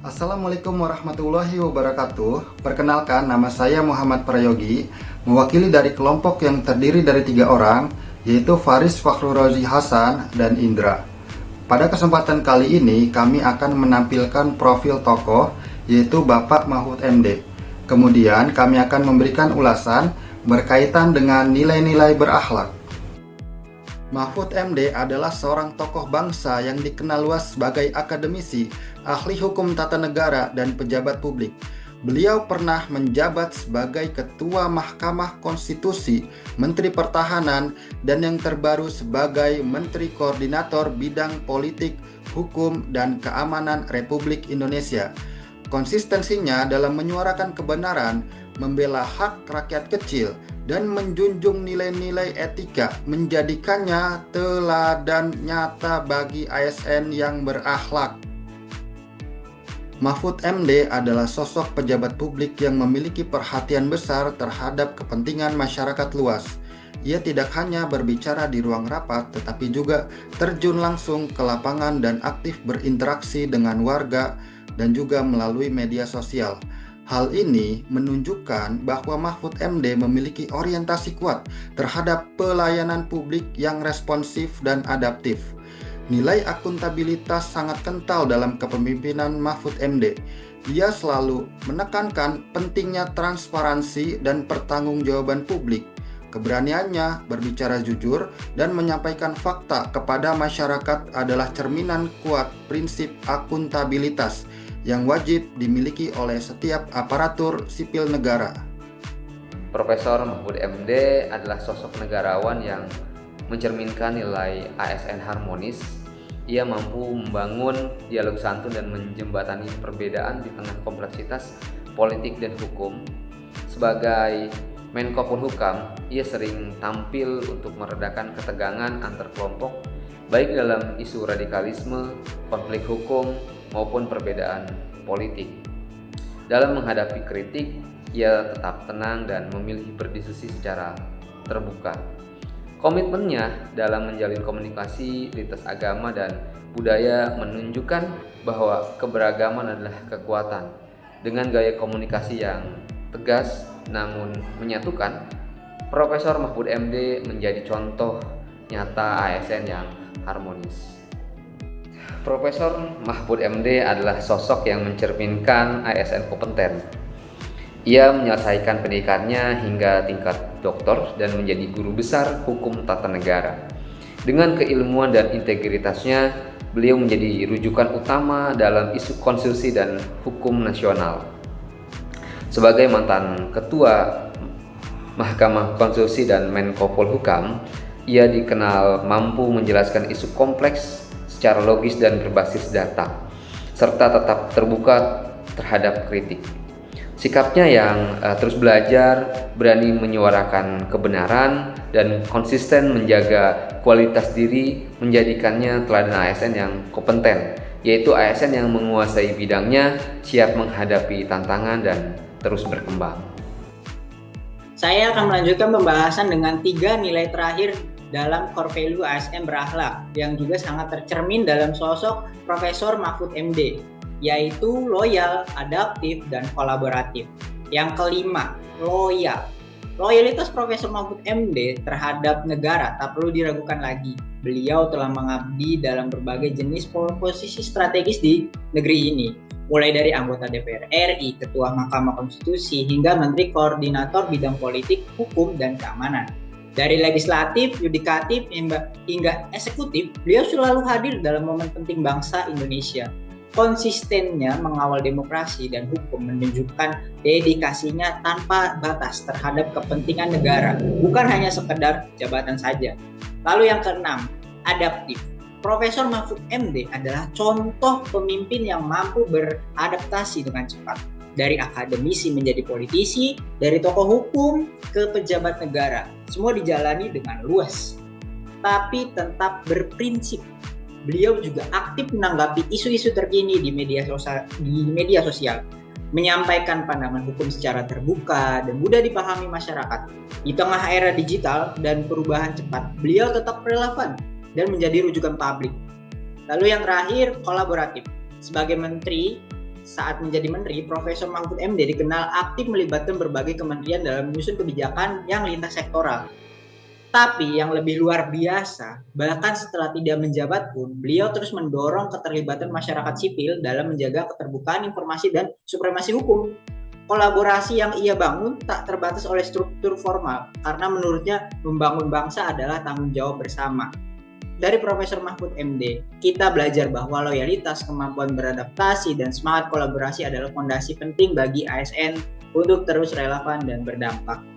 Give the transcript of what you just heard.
Assalamualaikum warahmatullahi wabarakatuh. Perkenalkan, nama saya Muhammad Prayogi, mewakili dari kelompok yang terdiri dari 3 orang, yaitu Faris Fakhrul Razi Hasan dan Indra. Pada kesempatan kali ini, kami akan menampilkan profil tokoh, yaitu Bapak Mahfud MD. Kemudian, kami akan memberikan ulasan berkaitan dengan nilai-nilai berakhlak. Mahfud MD adalah seorang tokoh bangsa yang dikenal luas sebagai akademisi, ahli hukum tata negara, dan pejabat publik. Beliau pernah menjabat sebagai Ketua Mahkamah Konstitusi, Menteri Pertahanan, dan yang terbaru sebagai Menteri Koordinator Bidang Politik, Hukum, dan Keamanan Republik Indonesia. Konsistensinya dalam menyuarakan kebenaran, membela hak rakyat kecil, dan menjunjung nilai-nilai etika menjadikannya teladan nyata bagi ASN yang berakhlak. Mahfud MD adalah sosok pejabat publik yang memiliki perhatian besar terhadap kepentingan masyarakat luas. Ia tidak hanya berbicara di ruang rapat, tetapi juga terjun langsung ke lapangan dan aktif berinteraksi dengan warga dan juga melalui media sosial. Hal ini menunjukkan bahwa Mahfud MD memiliki orientasi kuat terhadap pelayanan publik yang responsif dan adaptif. Nilai akuntabilitas sangat kental dalam kepemimpinan Mahfud MD. Ia selalu menekankan pentingnya transparansi dan pertanggungjawaban publik. Keberaniannya berbicara jujur dan menyampaikan fakta kepada masyarakat adalah cerminan kuat prinsip akuntabilitas yang wajib dimiliki oleh setiap aparatur sipil negara. Profesor Mahfud MD adalah sosok negarawan yang mencerminkan nilai ASN harmonis. Ia mampu membangun dialog santun dan menjembatani perbedaan di tengah kompleksitas politik dan hukum. Sebagai Menko Polhukam, ia sering tampil untuk meredakan ketegangan antar kelompok, baik dalam isu radikalisme, konflik hukum, maupun perbedaan politik. Dalam menghadapi kritik, ia tetap tenang dan memilih berdiskusi secara terbuka. Komitmennya dalam menjalin komunikasi lintas agama dan budaya menunjukkan bahwa keberagaman adalah kekuatan. Dengan gaya komunikasi yang tegas namun menyatukan, Profesor Mahfud MD menjadi contoh nyata ASN yang harmonis. Profesor Mahfud MD adalah sosok yang mencerminkan ASN kompeten. Ia menyelesaikan pendidikannya hingga tingkat doktor dan menjadi guru besar hukum tata negara. Dengan keilmuan dan integritasnya, beliau menjadi rujukan utama dalam isu konstitusi dan hukum nasional. Sebagai mantan ketua Mahkamah Konstitusi dan Menko Polhukam, ia dikenal mampu menjelaskan isu kompleks secara logis dan berbasis data, serta tetap terbuka terhadap kritik. Sikapnya yang terus belajar, berani menyuarakan kebenaran, dan konsisten menjaga kualitas diri menjadikannya teladan ASN yang kompeten, yaitu ASN yang menguasai bidangnya, siap menghadapi tantangan dan terus berkembang. Saya akan melanjutkan pembahasan dengan 3 nilai terakhir dalam core value ASN berakhlak yang juga sangat tercermin dalam sosok Profesor Mahfud MD, yaitu loyal, adaptif, dan kolaboratif. Yang kelima, loyal. Loyalitas Profesor Mahfud MD terhadap negara tak perlu diragukan lagi. Beliau telah mengabdi dalam berbagai jenis posisi strategis di negeri ini, mulai dari anggota DPR RI, Ketua Mahkamah Konstitusi, hingga Menteri Koordinator Bidang Politik, Hukum, dan Keamanan. Dari legislatif, yudikatif, hingga eksekutif, beliau selalu hadir dalam momen penting bangsa Indonesia. Konsistennya mengawal demokrasi dan hukum menunjukkan dedikasinya tanpa batas terhadap kepentingan negara, bukan hanya sekedar jabatan saja. Lalu yang keenam, adaptif. Profesor Mahfud MD adalah contoh pemimpin yang mampu beradaptasi dengan cepat. Dari akademisi menjadi politisi, dari tokoh hukum ke pejabat negara, semua dijalani dengan luas, tapi tetap berprinsip. Beliau juga aktif menanggapi isu-isu terkini di media sosial, menyampaikan pandangan hukum secara terbuka dan mudah dipahami masyarakat. Di tengah era digital dan perubahan cepat, beliau tetap relevan dan menjadi rujukan publik. Lalu yang terakhir, kolaboratif. Sebagai menteri, saat menjadi menteri, Profesor Mahfud MD dikenal aktif melibatkan berbagai kementerian dalam menyusun kebijakan yang lintas sektoral. Tapi yang lebih luar biasa, bahkan setelah tidak menjabat pun, beliau terus mendorong keterlibatan masyarakat sipil dalam menjaga keterbukaan informasi dan supremasi hukum. Kolaborasi yang ia bangun tak terbatas oleh struktur formal, karena menurutnya membangun bangsa adalah tanggung jawab bersama. Dari Profesor Mahfud MD, kita belajar bahwa loyalitas, kemampuan beradaptasi, dan semangat kolaborasi adalah fondasi penting bagi ASN untuk terus relevan dan berdampak.